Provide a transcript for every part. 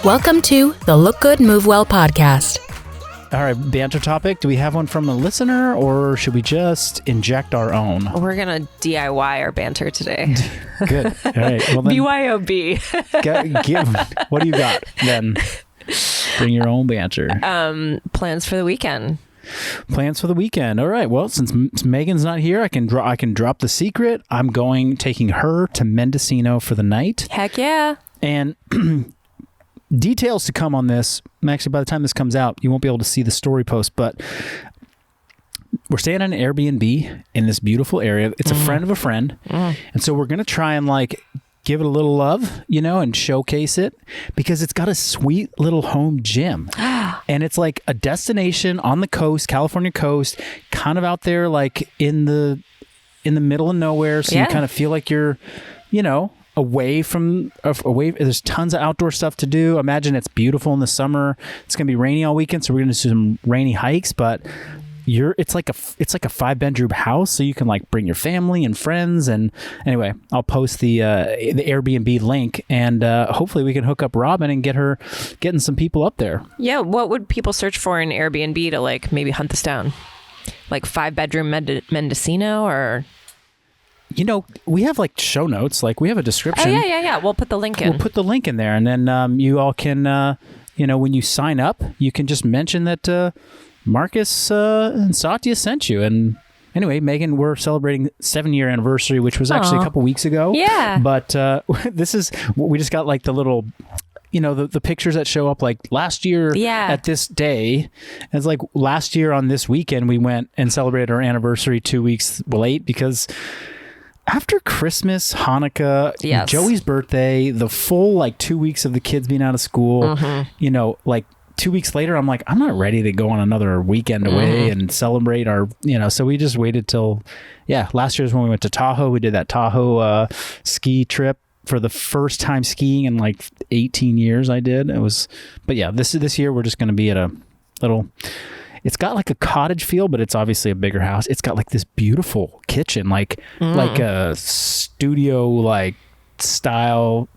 Welcome to the Look Good, Move Well podcast. All right, banter topic. Do we have one from a listener, or should we just inject our own? We're going to DIY our banter today. Good. All right. Well, then, BYOB. What do you got then? Bring your own banter. Plans for the weekend. Plans for the weekend. All right. Well, since Megan's not here, I can drop the secret. I'm taking her to Mendocino for the night. Heck yeah. And details to come on this. Actually, by the time this comes out, you won't be able to see the story post, but we're staying in an Airbnb in this beautiful area. It's a friend of a friend. And so we're going to try and give it a little love, and showcase it because it's got a sweet little home gym. And it's like a destination on the coast, California coast, kind of out there in the middle of nowhere. So you kind of feel like you're, away. There's tons of outdoor stuff to do. Imagine it's beautiful in the summer. It's going to be rainy all weekend, so we're going to do some rainy hikes, but it's like a 5-bedroom house, so you can bring your family and friends. And anyway, I'll post the Airbnb link, and hopefully we can hook up Robin and getting some people up there. Yeah, what would people search for in Airbnb to maybe hunt this down? 5-bedroom Mendocino or... we have show notes. We have a description. Oh, yeah. We'll put the link in. We'll put the link in there. And then you all can, when you sign up, you can just mention that Marcus and Satya sent you. And anyway, Megan, we're celebrating 7-year anniversary, which was actually a couple weeks ago. Yeah. But this is, we just got the little... the pictures that show up last year at this day. And it's last year on this weekend, we went and celebrated our anniversary 2 weeks late because... After Christmas, Hanukkah, Joey's birthday, the full 2 weeks of the kids being out of school, 2 weeks later, I'm I'm not ready to go on another weekend away and celebrate our, so we just waited till, last year's when we went to Tahoe. We did that Tahoe ski trip for the first time skiing in 18 years I did. It was, but this year we're just going to be at a little... It's got a cottage feel, but it's obviously a bigger house. It's got this beautiful kitchen, like a studio style,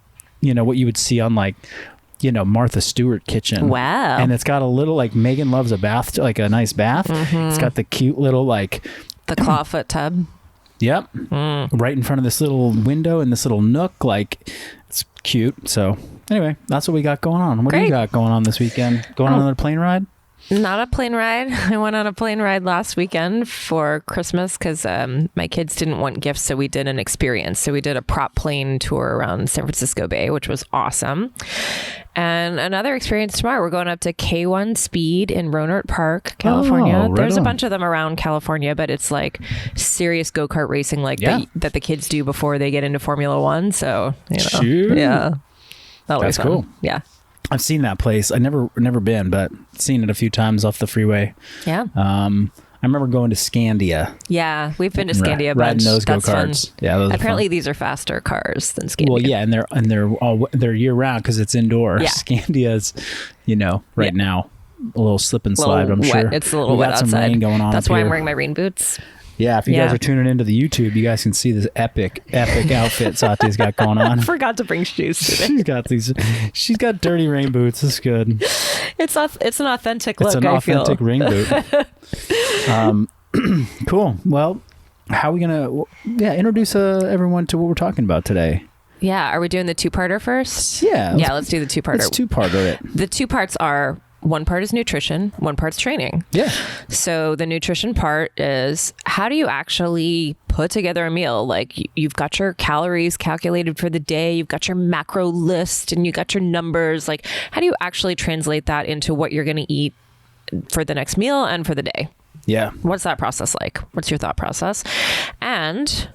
what you would see on Martha Stewart kitchen. Wow. And it's got a little Megan loves a bath, a nice bath. It's got the cute little the clawfoot tub. Yep. Right in front of this little window and this little nook. It's cute. So anyway, that's what we got going on. What do you got going on this weekend? Going on another plane ride? Not a plane ride. I went on a plane ride last weekend for Christmas because my kids didn't want gifts, so we did an experience. So we did a prop plane tour around San Francisco Bay, which was awesome. And another experience tomorrow. We're going up to K1 Speed in Rohnert Park, California. Oh, right There's on. a bunch of them around California, but it's serious go-kart racing that the kids do before they get into Formula One. So, Sure. Yeah. That's fun. cool. Yeah. I've seen that place. I never been, but seen it a few times off the freeway. Yeah. I remember going to Scandia. Yeah, we've been to Scandia a bunch. Riding those That's go-karts. fun. Yeah, those apparently are fun. these are faster cars than Scandia. Well, yeah, they're year round because it's indoor. Yeah. Scandia's, right now a little slip and slide. I'm wet. sure It's a little we wet got some outside. rain going on. That's up why here. I'm wearing my rain boots. Yeah, if you guys are tuning into the YouTube, you guys can see this epic outfit Satya's got going on. I forgot to bring shoes today. She's got dirty rain boots. It's good. It's an authentic look. It's an authentic rain boot. Cool. Well, how are we gonna introduce everyone to what we're talking about today? Yeah, are we doing the two-parter first? Yeah. Let's do the two-parter. Let's two-parter it. The two parts are one part is nutrition, one part's training. Yeah. So the nutrition part is how do you actually put together a meal? You've got your calories calculated for the day, you've got your macro list, and you got your numbers. How do you actually translate that into what you're going to eat for the next meal and for the day? Yeah. What's that process like? What's your thought process? And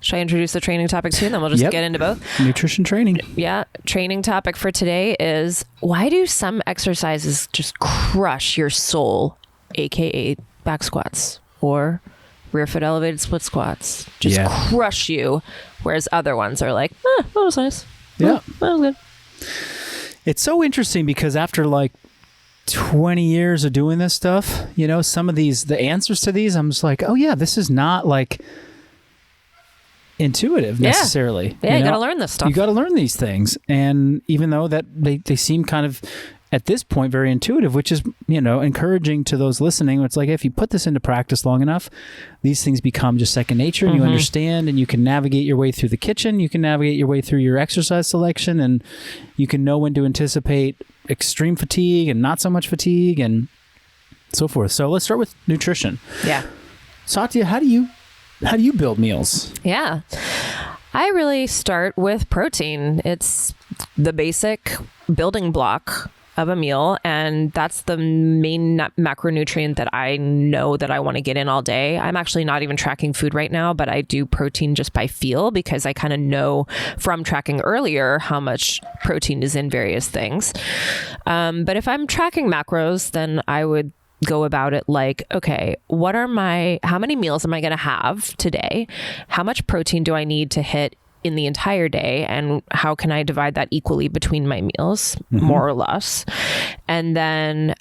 should I introduce the training topic too? And then we'll just get into both. Nutrition training. Yeah. Training topic for today is why do some exercises just crush your soul, aka back squats or rear foot elevated split squats? Just crush you, whereas other ones are that was nice. Yeah. That was good. It's so interesting because after 20 years of doing this stuff, some of the answers to these, I'm just oh yeah, this is not intuitive necessarily. Yeah, you got to learn this stuff. You got to learn these things. And even though that they seem kind of, at this point, very intuitive, which is, encouraging to those listening. It's like, if you put this into practice long enough, these things become just second nature, and you understand, and you can navigate your way through the kitchen. You can navigate your way through your exercise selection, and you can know when to anticipate extreme fatigue and not so much fatigue and so forth. So let's start with nutrition. Yeah. Satya, how do you build meals? Yeah. I really start with protein. It's the basic building block of a meal, and that's the main macronutrient that I know that I want to get in all day. I'm actually not even tracking food right now, but I do protein just by feel, because I kind of know from tracking earlier how much protein is in various things. But if I'm tracking macros, then I would go about it like, okay, how many meals am I going to have today? How much protein do I need to hit in the entire day, and how can I divide that equally between my meals, more or less? And then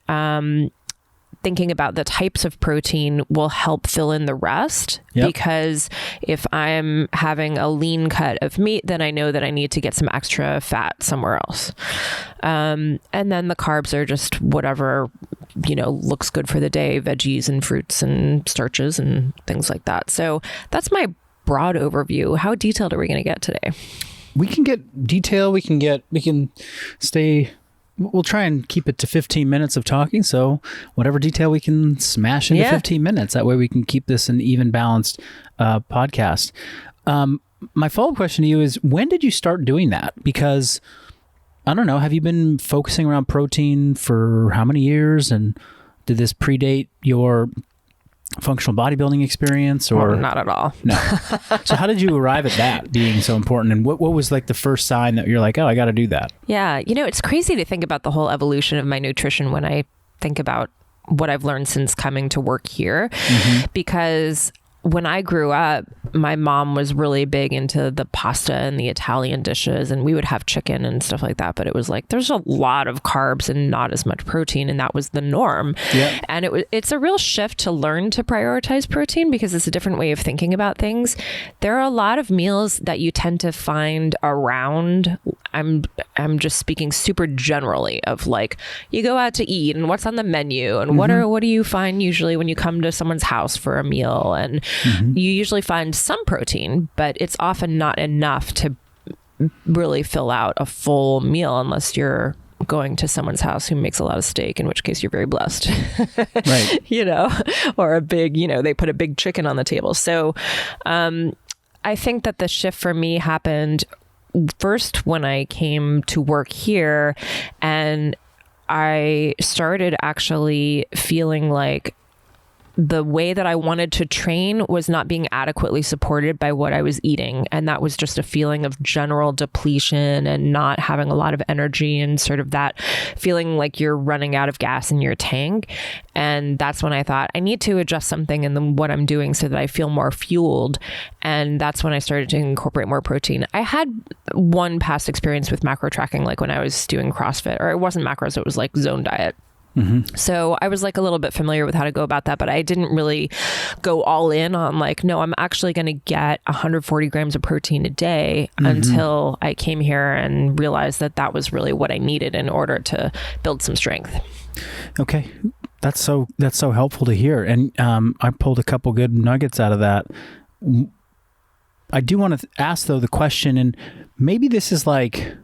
thinking about the types of protein will help fill in the rest. Yep. Because if I'm having a lean cut of meat, then I know that I need to get some extra fat somewhere else. And then the carbs are just whatever, looks good for the day, veggies and fruits and starches and things like that. So that's my broad overview. How detailed are we going to get today? We can get detail. We'll try and keep it to 15 minutes of talking. So whatever detail we can smash into 15 minutes. That way we can keep this an even balanced podcast. My follow-up question to you is, when did you start doing that? Because I don't know, have you been focusing around protein for how many years? And did this predate your functional bodybuilding experience, or not at all? No. So how did you arrive at that being so important, and what was like the first sign that you're like, oh, I got to do that? Yeah, it's crazy to think about the whole evolution of my nutrition when I think about what I've learned since coming to work here, because when I grew up, my mom was really big into the pasta and the Italian dishes, and we would have chicken and stuff like that. But it was like, there's a lot of carbs and not as much protein, and that was the norm. Yeah. And it's a real shift to learn to prioritize protein, because it's a different way of thinking about things. There are a lot of meals that you tend to find around. I'm just speaking super generally of like, you go out to eat and what's on the menu, and what do you find usually when you come to someone's house for a meal, and you usually find some protein, but it's often not enough to really fill out a full meal unless you're going to someone's house who makes a lot of steak, in which case you're very blessed. Right. Or a big, they put a big chicken on the table. So I think that the shift for me happened first when I came to work here, and I started actually feeling like the way that I wanted to train was not being adequately supported by what I was eating. And that was just a feeling of general depletion and not having a lot of energy, and sort of that feeling like you're running out of gas in your tank. And that's when I thought, I need to adjust something in what I'm doing so that I feel more fueled. And that's when I started to incorporate more protein. I had one past experience with macro tracking, like when I was doing CrossFit, or it wasn't macros, it was like zone diet. So I was like a little bit familiar with how to go about that, but I didn't really go all in on like, no, I'm actually going to get 140 grams of protein a day until I came here and realized that that was really what I needed in order to build some strength. Okay. That's so helpful to hear. And I pulled a couple good nuggets out of that. I do want to ask though the question, and maybe this is like,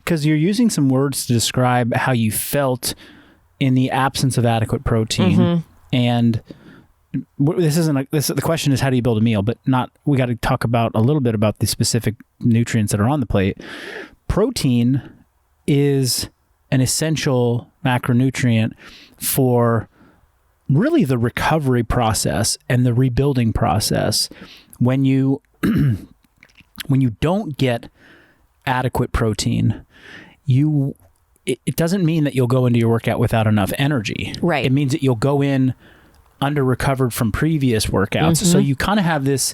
because you're using some words to describe how you felt in the absence of adequate protein. And the question is, how do you build a meal? But we got to talk about a little bit about the specific nutrients that are on the plate. Protein is an essential macronutrient for really the recovery process and the rebuilding process. When you don't get adequate protein, it doesn't mean that you'll go into your workout without enough energy. Right. It means that you'll go in under recovered from previous workouts. So you kind of have this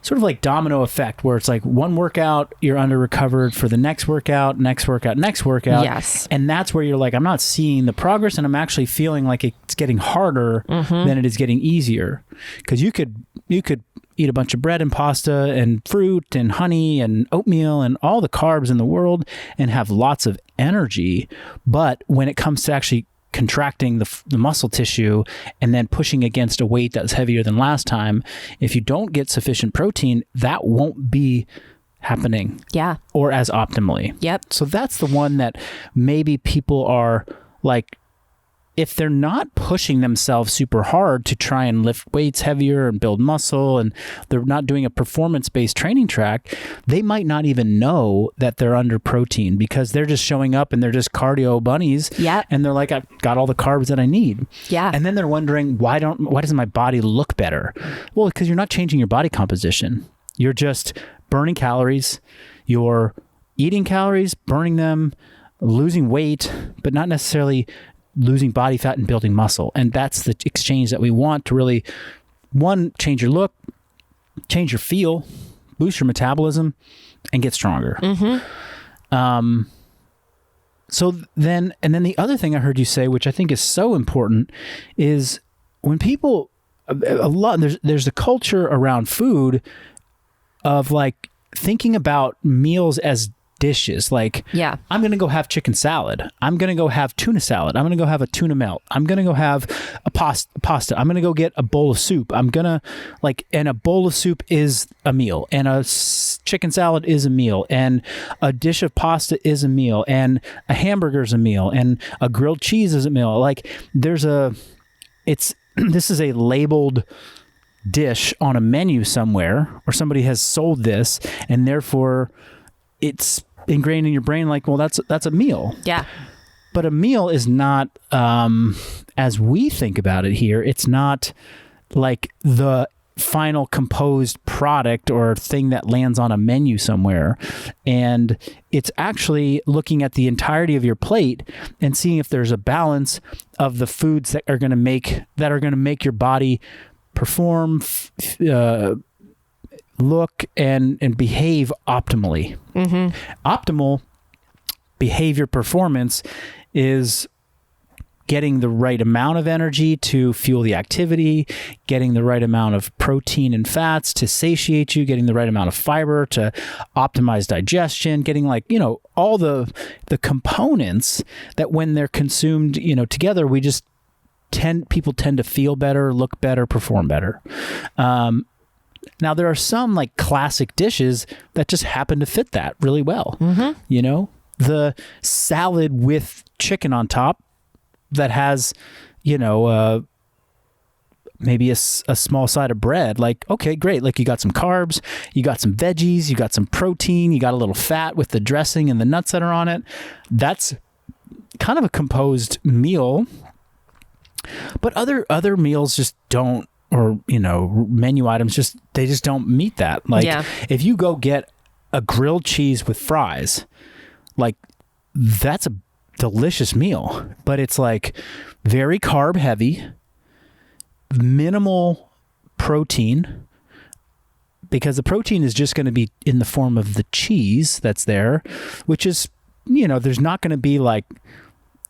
sort of like domino effect where it's like one workout, you're under recovered for the next workout. Yes. And that's where you're like, I'm not seeing the progress, and I'm actually feeling like it's getting harder than it is getting easier. Because you could you could eat a bunch of bread and pasta and fruit and honey and oatmeal and all the carbs in the world and have lots of energy. But when it comes to actually contracting the muscle tissue and then pushing against a weight that's heavier than last time, if you don't get sufficient protein, that won't be happening. Yeah. Or as optimally. Yep. So that's the one that maybe people are like, if they're not pushing themselves super hard to try and lift weights heavier and build muscle, and they're not doing a performance-based training track, they might not even know that they're under protein because they're just showing up and they're just cardio bunnies. Yeah. And they're like, I've got all the carbs that I need. Yeah. And then they're wondering, why doesn't my body look better? Well, because you're not changing your body composition. You're just burning calories. You're eating calories, burning them, losing weight, but not necessarily losing body fat and building muscle. And that's the exchange that we want to really, one, change your look, change your feel, boost your metabolism, and get stronger. So then the other thing I heard you say, which I think is so important, is when people, there's a culture around food of like thinking about meals as dishes. Like, yeah, I'm going to go have chicken salad. I'm going to go have tuna salad. I'm going to go have a tuna melt. I'm going to go have a pasta. I'm going to go get a bowl of soup. I'm going to and a bowl of soup is a meal, and a chicken salad is a meal, and a dish of pasta is a meal, and a hamburger is a meal, and a grilled cheese is a meal. Like this is a labeled dish on a menu somewhere, or somebody has sold this, and therefore it's ingrained in your brain like, well, that's a meal. Yeah. But a meal is not, as we think about it here, it's not like the final composed product or thing that lands on a menu somewhere. And it's actually looking at the entirety of your plate and seeing if there's a balance of the foods that are going to make your body perform, look and behave optimally. Optimal behavior performance is getting the right amount of energy to fuel the activity, getting the right amount of protein and fats to satiate you, getting the right amount of fiber to optimize digestion, getting all the components that when they're consumed, together, people tend to feel better, look better, perform better. Now, there are some like classic dishes that just happen to fit that really well. The salad with chicken on top that has, maybe a small side of bread. Like, okay, great. Like you got some carbs, you got some veggies, you got some protein, you got a little fat with the dressing and the nuts that are on it. That's kind of a composed meal. But other meals just don't, or menu items just don't meet that. Like if you go get a grilled cheese with fries, like that's a delicious meal, but it's like very carb heavy, minimal protein, because the protein is just going to be in the form of the cheese that's there, which is, there's not going to be like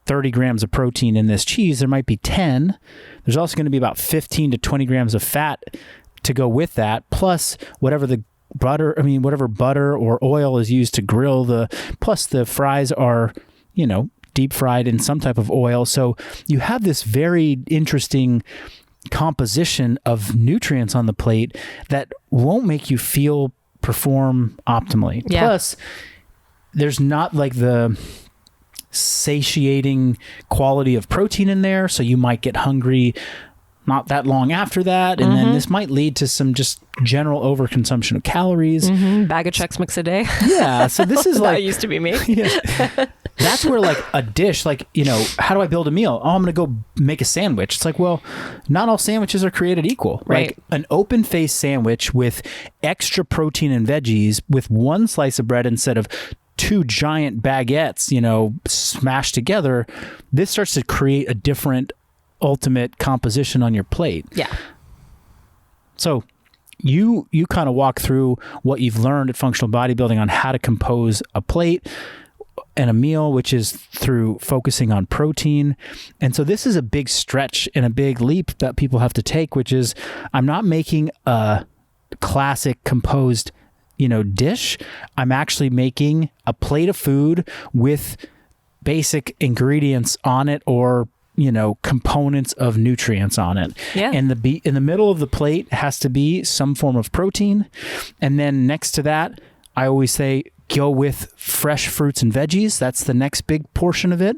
30 grams of protein in this cheese. There might be 10. There's also going to be about 15 to 20 grams of fat to go with that, plus whatever butter or oil is used to grill plus the fries are, deep fried in some type of oil. So you have this very interesting composition of nutrients on the plate that won't make you perform optimally. Yeah. Plus, there's not like the satiating quality of protein in there, so you might get hungry not that long after that, and then this might lead to some just general overconsumption of calories. Bag of Chex Mix a day. Yeah, so this is like that used to be me. Yeah. That's where like a dish, like, how do I build a meal? Oh, I'm going to go make a sandwich. It's like, well, not all sandwiches are created equal. Right. Like an open face sandwich with extra protein and veggies with one slice of bread instead of two giant baguettes, smashed together, this starts to create a different ultimate composition on your plate. Yeah. So you kind of walk through what you've learned at Functional Bodybuilding on how to compose a plate. and a meal, which is through focusing on protein. And so this is a big stretch and a big leap that people have to take, which is I'm not making a classic composed, dish. I'm actually making a plate of food with basic ingredients on it, or components of nutrients on it. Yeah. And in the middle of the plate has to be some form of protein. And then next to that, I always say go with fresh fruits and veggies. That's the next big portion of it.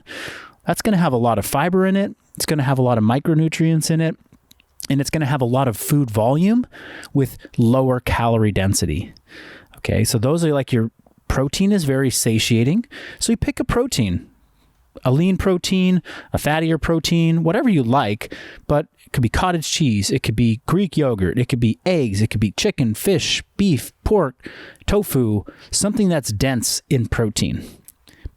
That's going to have a lot of fiber in it. It's going to have a lot of micronutrients in it. And it's going to have a lot of food volume with lower calorie density. Okay, so those are like your protein is very satiating. So you pick a protein. A lean protein, a fattier protein, whatever you like, but it could be cottage cheese, it could be Greek yogurt, it could be eggs, it could be chicken, fish, beef, pork, tofu, something that's dense in protein.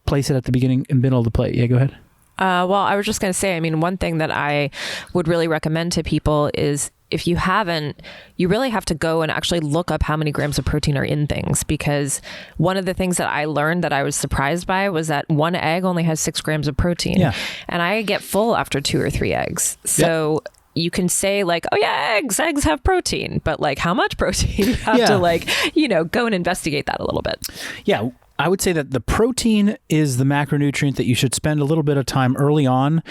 Place it at the beginning and middle of the plate. Yeah, go ahead. Well, I was just going to say, one thing that I would really recommend to people is if you haven't, you really have to go and actually look up how many grams of protein are in things, because one of the things that I learned that I was surprised by was that one egg only has 6 grams of protein. Yeah. And I get full after 2 or 3 eggs. So you can say like, oh yeah, eggs have protein, but like how much protein? You have to go and investigate that a little bit. Yeah. I would say that the protein is the macronutrient that you should spend a little bit of time early on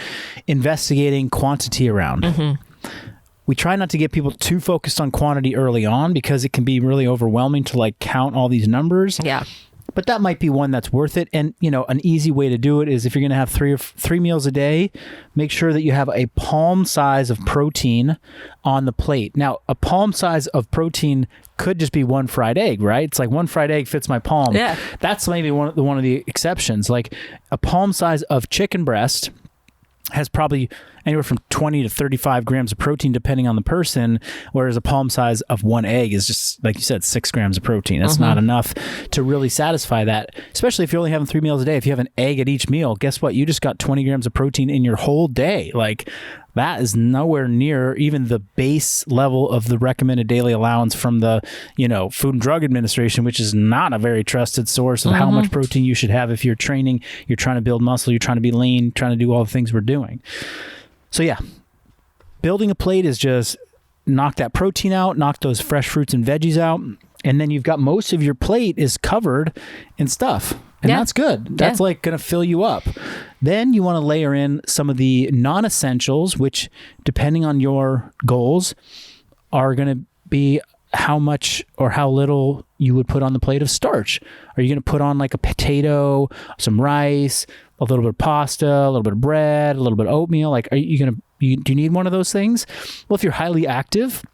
investigating quantity around. Mm-hmm. We try not to get people too focused on quantity early on because it can be really overwhelming to like count all these numbers. Yeah. But that might be one that's worth it. And, an easy way to do it is if you're going to have three meals a day, make sure that you have a palm size of protein on the plate. Now, a palm size of protein could just be one fried egg, right? It's like one fried egg fits my palm. Yeah. That's maybe one of the exceptions. Like a palm size of chicken breast has probably anywhere from 20 to 35 grams of protein depending on the person, whereas a palm size of one egg is just, like you said, 6 grams of protein. That's not enough to really satisfy that, especially if you're only having 3 meals a day. If you have an egg at each meal, guess what? You just got 20 grams of protein in your whole day. Like that is nowhere near even the base level of the recommended daily allowance from the, Food and Drug Administration, which is not a very trusted source of how much protein you should have if you're training, you're trying to build muscle, you're trying to be lean, trying to do all the things we're doing. So yeah, building a plate is just knock that protein out, knock those fresh fruits and veggies out, and then you've got most of your plate is covered in stuff. And that's good. That's like going to fill you up. Then you want to layer in some of the non-essentials, which depending on your goals are going to be how much or how little you would put on the plate of starch. Are you going to put on like a potato, some rice, a little bit of pasta, a little bit of bread, a little bit of oatmeal? Like, are you going to, do you need one of those things? Well, if you're highly active,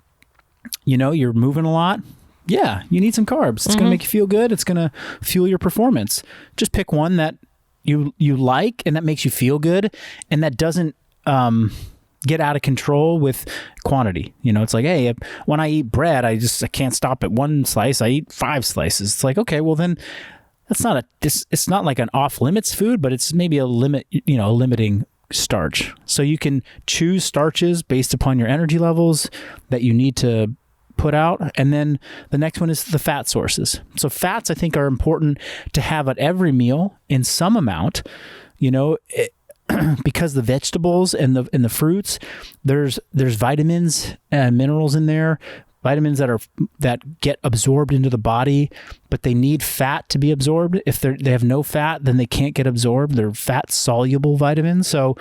you're moving a lot. Yeah, you need some carbs. It's going to make you feel good. It's going to fuel your performance. Just pick one that you like and that makes you feel good and that doesn't get out of control with quantity. It's like, hey, when I eat bread, I can't stop at one slice. I eat 5 slices. It's like, okay, well then that's not it's not like an off limits food, but it's maybe a limit, a limiting starch. So you can choose starches based upon your energy levels that you need to put out. And then the next one is the fat sources. So fats, I think, are important to have at every meal in some amount, because the vegetables and the fruits, there's vitamins and minerals in there, vitamins that get absorbed into the body, but they need fat to be absorbed. If they have no fat, then they can't get absorbed. They're fat soluble vitamins. So,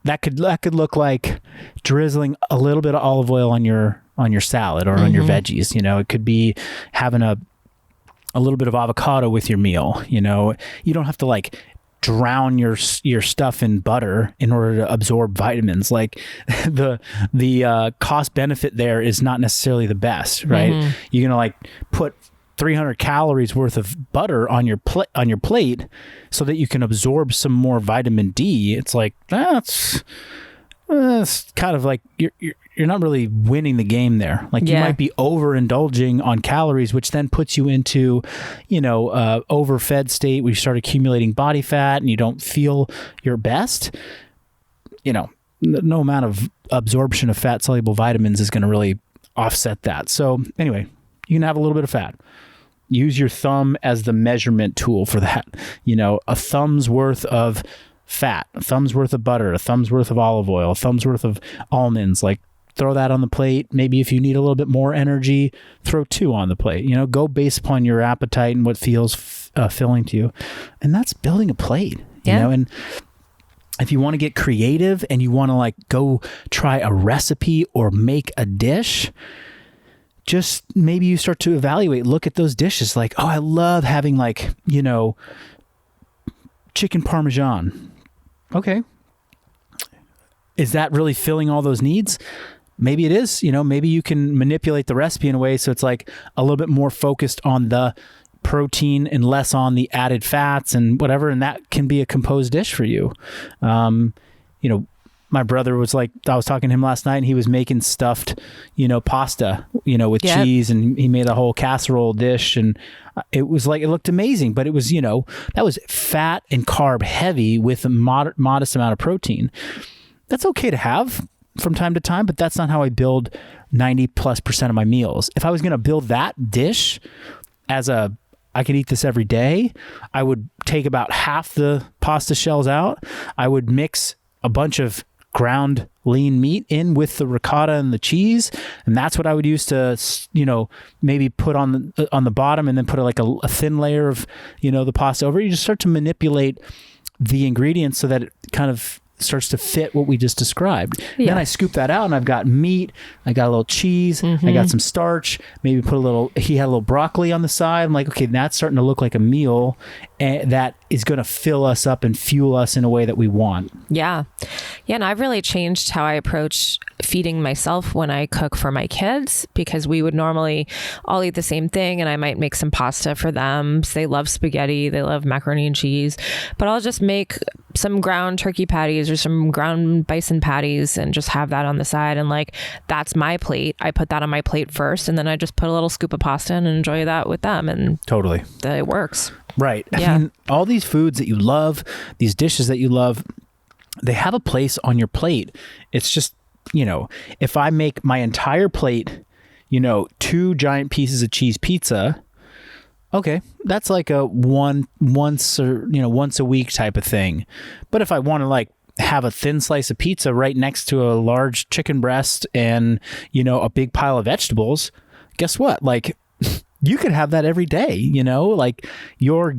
that could look like drizzling a little bit of olive oil on your salad or on your veggies. It could be having a little bit of avocado with your meal. You don't have to like drown your stuff in butter in order to absorb vitamins. Like the cost benefit there is not necessarily the best, right? You're gonna like put 300 calories worth of butter on your plate so that you can absorb some more vitamin D. It's like that's kind of like you're not really winning the game there. Like you might be overindulging on calories, which then puts you into, overfed state where you start accumulating body fat and you don't feel your best. No amount of absorption of fat soluble vitamins is going to really offset that. So anyway, you can have a little bit of fat. use your thumb as the measurement tool for that. A thumb's worth of fat, a thumb's worth of butter, a thumb's worth of olive oil, a thumb's worth of almonds. Like, throw that on the plate. Maybe if you need a little bit more energy, throw 2 on the plate. Go based upon your appetite and what feels filling to you. And that's building a plate, and if you want to get creative and you want to like go try a recipe or make a dish, just maybe you start to evaluate, look at those dishes like, oh, I love having like, chicken Parmesan. Okay. Is that really filling all those needs? Maybe it is. Maybe you can manipulate the recipe in a way so it's like a little bit more focused on the protein and less on the added fats and whatever, and that can be a composed dish for you. My brother was like, I was talking to him last night and he was making stuffed, pasta, with cheese, and he made a whole casserole dish, and it was like, it looked amazing, but it was, that was fat and carb heavy with a modest amount of protein. That's okay to have from time to time, but that's not how I build 90+% of my meals. If I was going to build that dish I could eat this every day, I would take about half the pasta shells out. I would mix a bunch of ground lean meat in with the ricotta and the cheese, and that's what I would use to, maybe put on the bottom, and then put a thin layer of, the pasta over. You just start to manipulate the ingredients so that it kind of starts to fit what we just described. Yeah. Then I scoop that out and I've got meat, I got a little cheese, I got some starch, maybe he had a little broccoli on the side. I'm like, okay, that's starting to look like a meal that is going to fill us up and fuel us in a way that we want. Yeah. Yeah. And I've really changed how I approach feeding myself when I cook for my kids, because we would normally all eat the same thing, and I might make some pasta for them. So they love spaghetti, they love macaroni and cheese, but I'll just make some ground turkey patties or some ground bison patties and just have that on the side. And like, that's my plate. I put that on my plate first, and then I just put a little scoop of pasta and enjoy that with them. And totally, it works. Right. Yeah. I mean, all these foods that you love, these dishes that you love, they have a place on your plate. It's just, if I make my entire plate, 2 giant pieces of cheese pizza, okay, that's like a once a week type of thing. But if I want to like have a thin slice of pizza right next to a large chicken breast and, a big pile of vegetables, guess what? Like, you could have that every day, like you're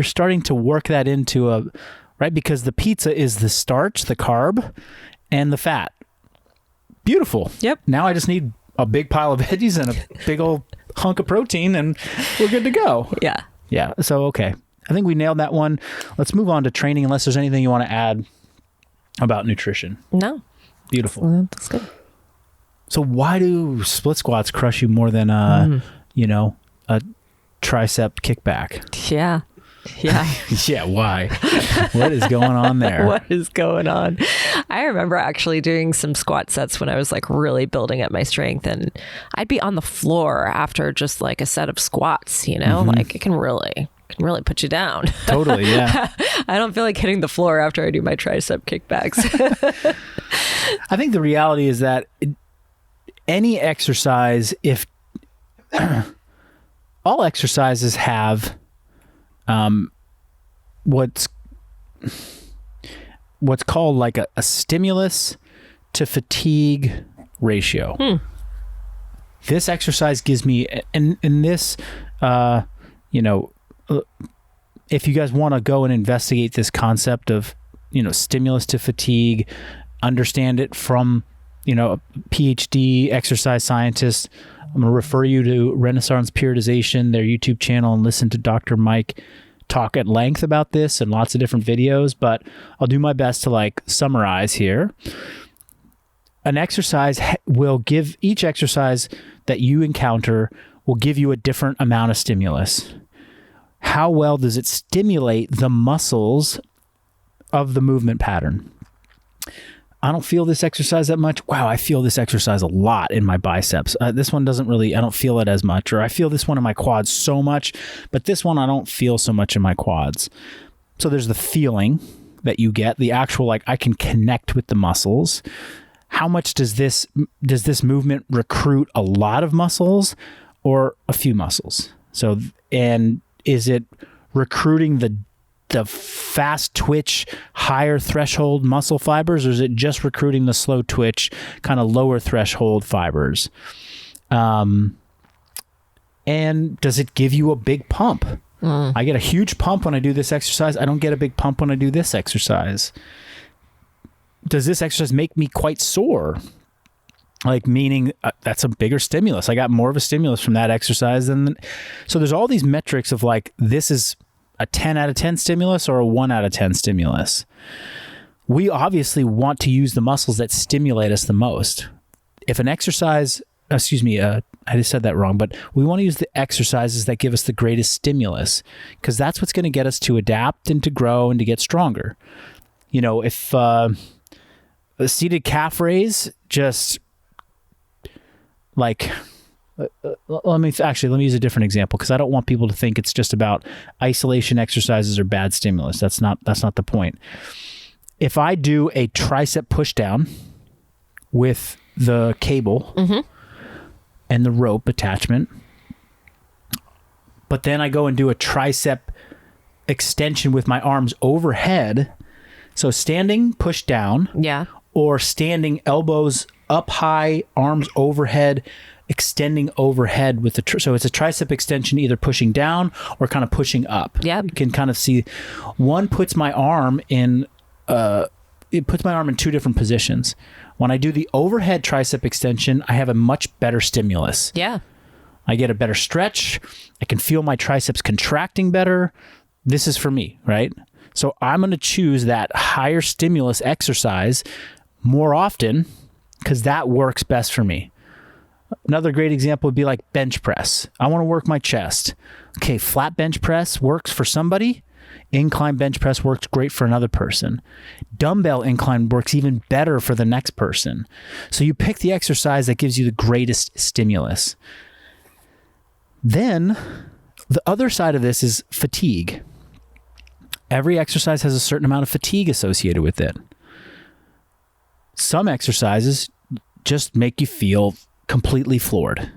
starting to work that into right? Because the pizza is the starch, the carb, and the fat. Beautiful. Yep. Now I just need a big pile of veggies and a big old hunk of protein, and we're good to go. Yeah. Yeah. So, okay. I think we nailed that one. Let's move on to training, unless there's anything you want to add about nutrition. No. Beautiful. Well, that's good. So why do split squats crush you more than, a tricep kickback? Yeah. Yeah. Yeah. Why? What is going on there? What is going on? I remember actually doing some squat sets when I was like really building up my strength, and I'd be on the floor after just like a set of squats, like it can really put you down. Totally. Yeah. I don't feel like hitting the floor after I do my tricep kickbacks. I think the reality is that any exercise, if all exercises have what's called like a stimulus to fatigue ratio. This exercise gives me, and this, if you guys want to go and investigate this concept of, stimulus to fatigue, understand it from, a PhD exercise scientist, I'm going to refer you to Renaissance Periodization, their YouTube channel, and listen to Dr. Mike talk at length about this and lots of different videos, but I'll do my best to like summarize here. An exercise will give, each exercise that you encounter will give you a different amount of stimulus. How well does it stimulate the muscles of the movement pattern? I don't feel this exercise that much. Wow, I feel this exercise a lot in my biceps. This one doesn't really, I don't feel it as much. Or I feel this one in my quads so much, but this one I don't feel so much in my quads. So there's the feeling that you get, the actual, like, I can connect with the muscles. How much does this movement recruit a lot of muscles or a few muscles? So, and is it recruiting the fast twitch, higher threshold muscle fibers, or is it just recruiting the slow twitch, kind of lower threshold fibers? And does it give you a big pump? I get a huge pump when I do this exercise. I don't get a big pump when I do this exercise. Does this exercise make me quite sore? Like, meaning that's a bigger stimulus. I got more of a stimulus from that exercise so there's all these metrics of like, this is a 10 out of 10 stimulus or a 1 out of 10 stimulus. We obviously want to use the muscles that stimulate us the most. If an exercise, I just said that wrong, but we want to use the exercises that give us the greatest stimulus, because that's what's going to get us to adapt and to grow and to get stronger. You know, if a seated calf raise, just like, let me use a different example, because I don't want people to think it's just about isolation exercises or bad stimulus. That's not the point. If I do a tricep push down with the cable and the rope attachment, but then I go and do a tricep extension with my arms overhead, so standing push down, or standing elbows up high, arms overhead, extending overhead with so it's a tricep extension, either pushing down or kind of pushing up. You can kind of see one puts my arm in two different positions. When I do the overhead tricep extension, I have a much better stimulus. I get a better stretch. I can feel my triceps contracting better. This is for me, right? So I'm going to choose that higher stimulus exercise more often, because that works best for me. Another great example would be like bench press. I want to work my chest. Okay, flat bench press works for somebody. Incline bench press works great for another person. Dumbbell incline works even better for the next person. So you pick the exercise that gives you the greatest stimulus. Then the other side of this is fatigue. Every exercise has a certain amount of fatigue associated with it. Some exercises just make you feel completely floored.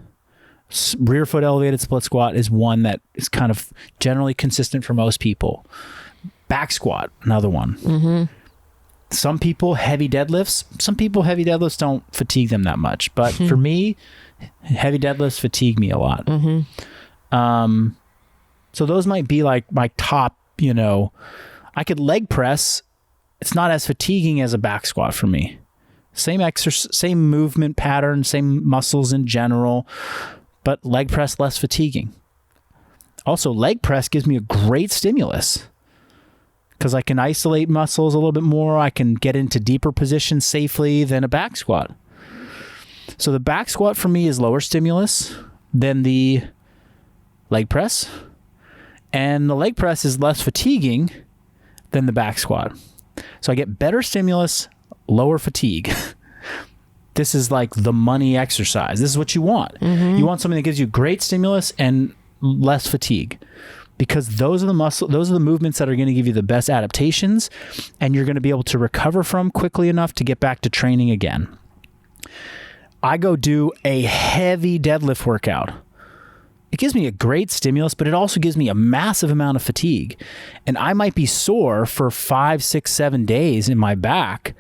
Rear foot elevated split squat is one that is kind of generally consistent for most people. Back squat, another one. Some people, heavy deadlifts don't fatigue them that much. But for me, heavy deadlifts fatigue me a lot. So those might be like my top, I could leg press. It's not as fatiguing as a back squat for me. Same exercise, same movement pattern, same muscles in general, but leg press less fatiguing. Also, leg press gives me a great stimulus because I can isolate muscles a little bit more. I can get into deeper positions safely than a back squat. So the back squat for me is lower stimulus than the leg press, and the leg press is less fatiguing than the back squat. So I get better stimulus, lower fatigue. This is like the money exercise. This is what you want. You want something that gives you great stimulus and less fatigue, because those are the movements that are going to give you the best adaptations, and you're going to be able to recover from quickly enough to get back to training again. I go do a heavy deadlift workout. It gives me a great stimulus, but it also gives me a massive amount of fatigue. And I might be sore for 5, 6, 7 days in my back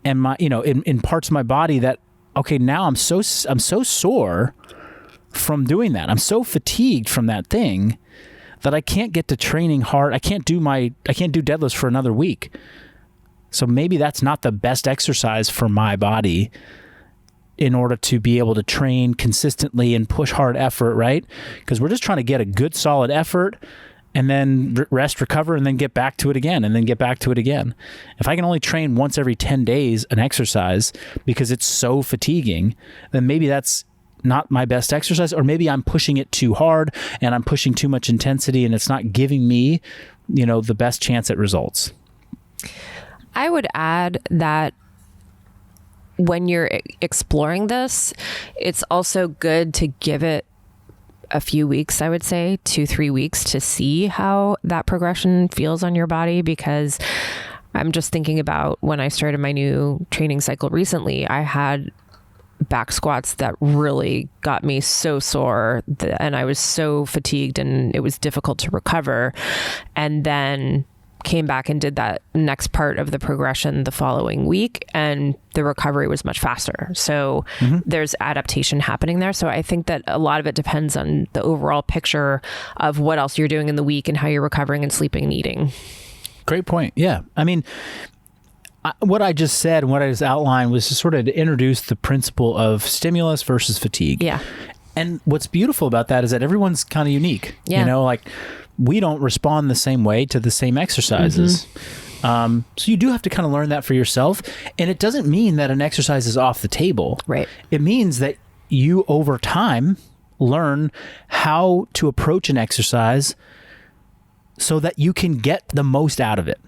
and my, in parts of my body that, okay, now I'm so sore from doing that. I'm so fatigued from that thing that I can't get to training hard. I can't do deadlifts for another week. So maybe that's not the best exercise for my body in order to be able to train consistently and push hard effort, right? Because we're just trying to get a good solid effort and then rest, recover, and then get back to it again, and then get back to it again. If I can only train once every 10 days an exercise because it's so fatiguing, then maybe that's not my best exercise, or maybe I'm pushing it too hard and I'm pushing too much intensity and it's not giving me, the best chance at results. I would add that when you're exploring this, it's also good to give it a few weeks, I would say 2-3 weeks, to see how that progression feels on your body. Because I'm just thinking about when I started my new training cycle recently, I had back squats that really got me so sore and I was so fatigued and it was difficult to recover. And then came back and did that next part of the progression the following week, and the recovery was much faster. So there's adaptation happening there. So I think that a lot of it depends on the overall picture of what else you're doing in the week and how you're recovering and sleeping and eating. Great point. Yeah. I mean, what I just said, what I just outlined was to sort of introduce the principle of stimulus versus fatigue. Yeah. And what's beautiful about that is that everyone's kind of unique. Yeah. You know, like we don't respond the same way to the same exercises. So you do have to kind of learn that for yourself. And it doesn't mean that an exercise is off the table. Right. It means that you over time learn how to approach an exercise so that you can get the most out of it.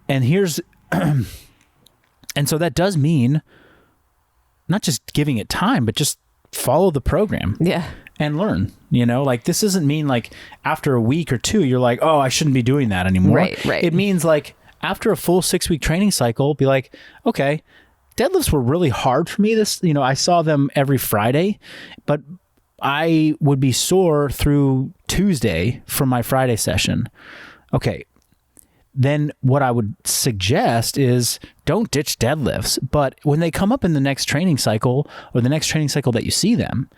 And and so that does mean not just giving it time, but just follow the program. Yeah. And learn, you know, like this doesn't mean like after a week or two, you're like, oh, I shouldn't be doing that anymore. Right. It means like after a full 6-week training cycle, be like, okay, deadlifts were really hard for me. I saw them every Friday, but I would be sore through Tuesday from my Friday session. Okay. Then what I would suggest is don't ditch deadlifts, but when they come up in the next training cycle or the next training cycle that you see them,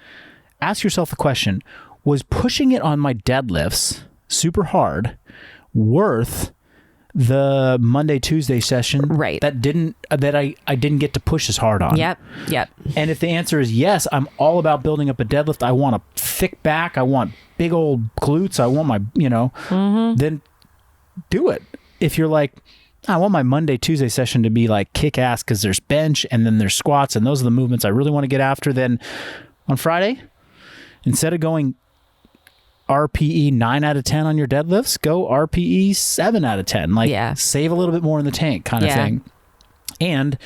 ask yourself the question, was pushing it on my deadlifts super hard worth the Monday, Tuesday session that I didn't get to push as hard on? Yep. And if the answer is yes, I'm all about building up a deadlift. I want a thick back. I want big old glutes. I want my, then do it. If you're like, I want my Monday, Tuesday session to be like kick ass because there's bench and then there's squats and those are the movements I really want to get after, then on Friday, instead of going RPE 9 out of 10 on your deadlifts, go RPE 7 out of 10. Like save a little bit more in the tank kind of thing. And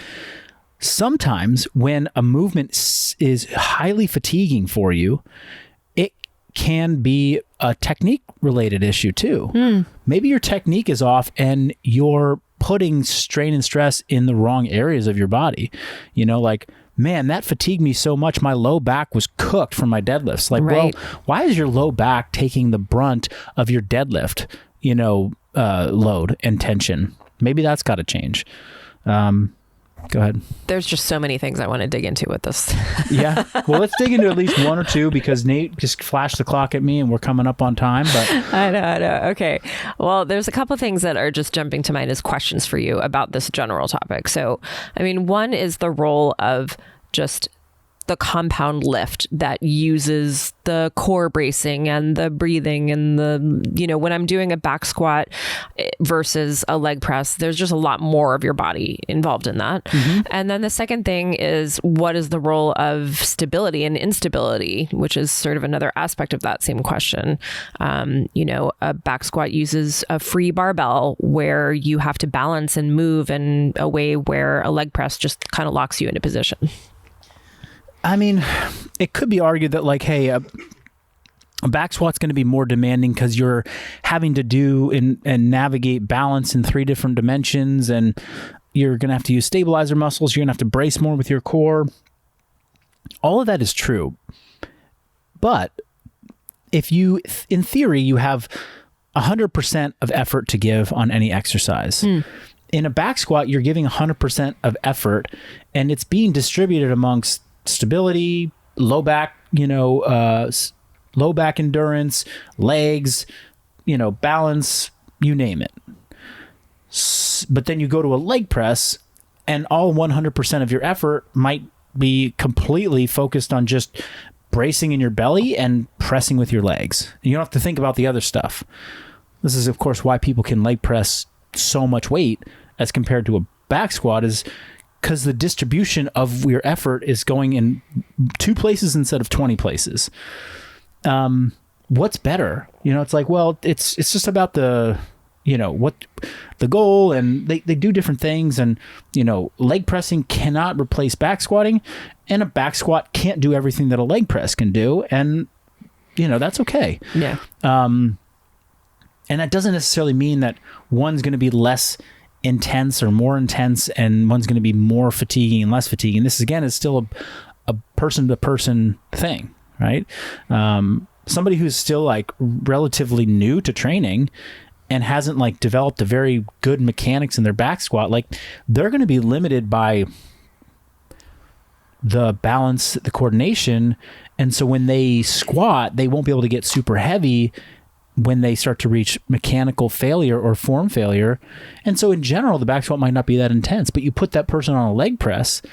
sometimes when a movement is highly fatiguing for you, it can be a technique related issue too. Maybe your technique is off and you're putting strain and stress in the wrong areas of your body. You know, like, man, that fatigued me so much. My low back was cooked from my deadlifts. Like, well, why is your low back taking the brunt of your deadlift, load and tension? Maybe that's got to change. Go ahead. There's just so many things I want to dig into with this. Yeah. Well, let's dig into at least one or two because Nate just flashed the clock at me and we're coming up on time. But I know. Okay. Well, there's a couple things that are just jumping to mind as questions for you about this general topic. So, I mean, one is the role of just the compound lift that uses the core bracing and the breathing and when I'm doing a back squat versus a leg press, there's just a lot more of your body involved in that. And then the second thing is, what is the role of stability and instability, which is sort of another aspect of that same question. A back squat uses a free barbell where you have to balance and move in a way where a leg press just kind of locks you into position. I mean, it could be argued that like, hey, a back squat's going to be more demanding because you're having to do and navigate balance in 3 different dimensions, and you're going to have to use stabilizer muscles. You're going to have to brace more with your core. All of that is true. But if you, in theory, you have 100% of effort to give on any exercise. In a back squat, you're giving 100% of effort, and it's being distributed amongst stability, low back, low back endurance, legs, balance, you name it. But then you go to a leg press and all 100% of your effort might be completely focused on just bracing in your belly and pressing with your legs. You don't have to think about the other stuff. This is, of course, why people can leg press so much weight as compared to a back squat, is because the distribution of your effort is going in 2 places instead of 20 places. What's better? It's like, well, it's just about the, what the goal, and they do different things. And, leg pressing cannot replace back squatting, and a back squat can't do everything that a leg press can do. And, that's okay. Yeah. And that doesn't necessarily mean that one's going to be less intense or more intense, and one's going to be more fatiguing and less fatiguing. This again is still a person to person thing, right? Somebody who's still like relatively new to training and hasn't like developed a very good mechanics in their back squat, like they're going to be limited by the balance, the coordination. And so when they squat, they won't be able to get super heavy when they start to reach mechanical failure or form failure. And so in general, the back squat might not be that intense, but you put that person on a leg press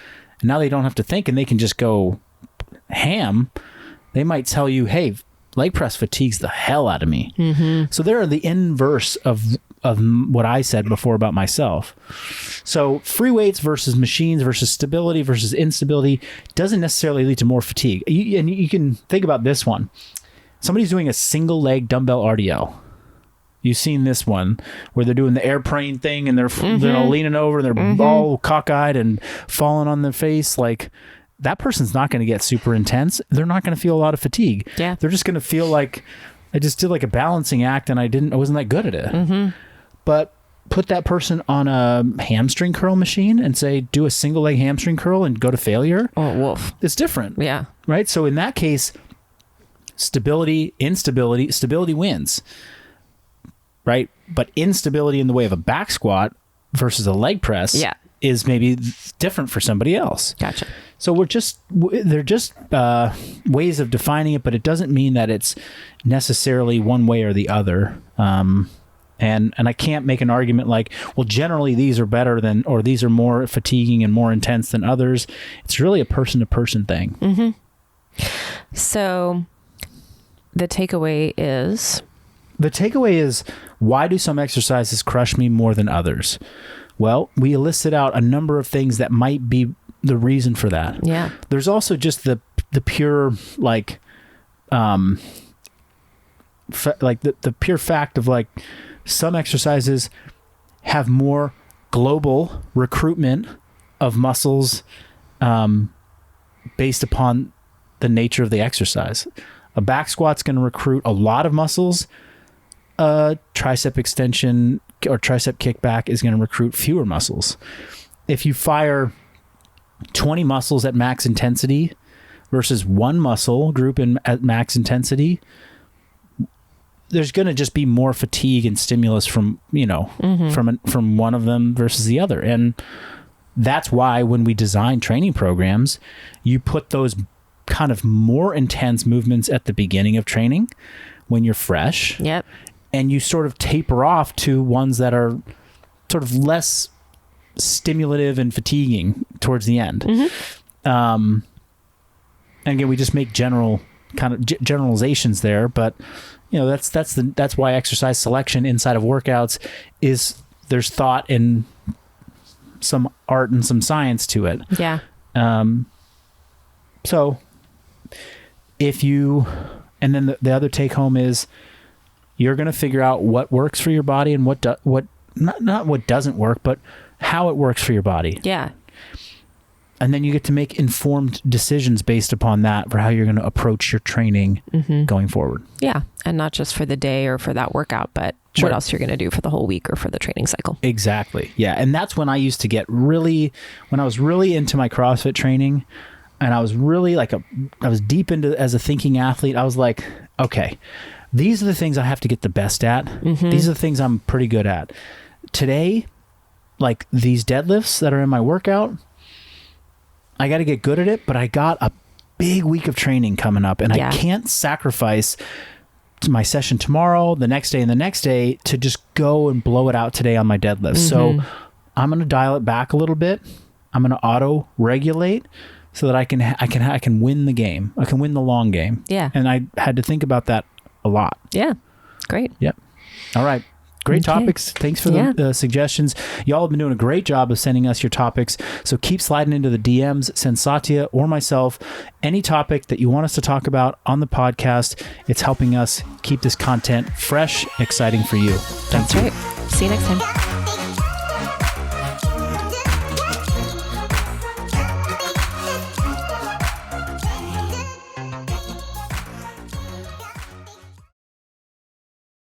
and now they don't have to think and they can just go ham. They might tell you, hey, leg press fatigues the hell out of me. So they're the inverse of what I said before about myself. So free weights versus machines versus stability versus instability doesn't necessarily lead to more fatigue. And you can think about this one. Somebody's doing a single leg dumbbell RDL. You've seen this one where they're doing the airplane thing and they're leaning over and they're all cockeyed and falling on their face. Like, that person's not going to get super intense. They're not going to feel a lot of fatigue. Yeah. They're just going to feel like I just did like a balancing act and I wasn't that good at it. But put that person on a hamstring curl machine and say, do a single leg hamstring curl and go to failure. Oh, wolf. It's different. Yeah. Right. So in that case, stability wins. Right. But instability in the way of a back squat versus a leg press is maybe different for somebody else. Gotcha. So they're just ways of defining it, but it doesn't mean that it's necessarily one way or the other. And I can't make an argument like, well, generally these are better than, or these are more fatiguing and more intense than others. It's really a person to person thing. So the takeaway is? The takeaway is, why do some exercises crush me more than others? Well, we elicit out a number of things that might be the reason for that. Yeah. There's also just the pure like the pure fact of like some exercises have more global recruitment of muscles based upon the nature of the exercise. A back squat's going to recruit a lot of muscles. Tricep extension or tricep kickback is going to recruit fewer muscles. If you fire 20 muscles at max intensity versus one muscle group at max intensity, there's going to just be more fatigue and stimulus from one of them versus the other. And that's why when we design training programs, you put those kind of more intense movements at the beginning of training when you're fresh. Yep. And you sort of taper off to ones that are sort of less stimulative and fatiguing towards the end. And again, we just make generalizations there, but that's why exercise selection inside of workouts is, there's thought and some art and some science to it. Yeah. So and then the other take home is, you're going to figure out what works for your body and not what doesn't work, but how it works for your body. Yeah. And then you get to make informed decisions based upon that for how you're going to approach your training going forward. Yeah. And not just for the day or for that workout, but what else you're going to do for the whole week or for the training cycle. Exactly. Yeah. And that's when I used to get when I was really into my CrossFit training, and I was really I was deep into as a thinking athlete. I was like, okay, these are the things I have to get the best at. These are the things I'm pretty good at. Today, like these deadlifts that are in my workout, I got to get good at it, but I got a big week of training coming up, and I can't sacrifice my session tomorrow, the next day, and the next day to just go and blow it out today on my deadlift. So I'm going to dial it back a little bit. I'm going to auto regulate so that I can win the game. I can win the long game. Yeah. And I had to think about that a lot. Yeah. Great. Yep. All right. Great topics. Thanks for the suggestions. Y'all have been doing a great job of sending us your topics. So keep sliding into the DMs. Send Satya or myself any topic that you want us to talk about on the podcast. It's helping us keep this content fresh and exciting for you. That's right. See you next time.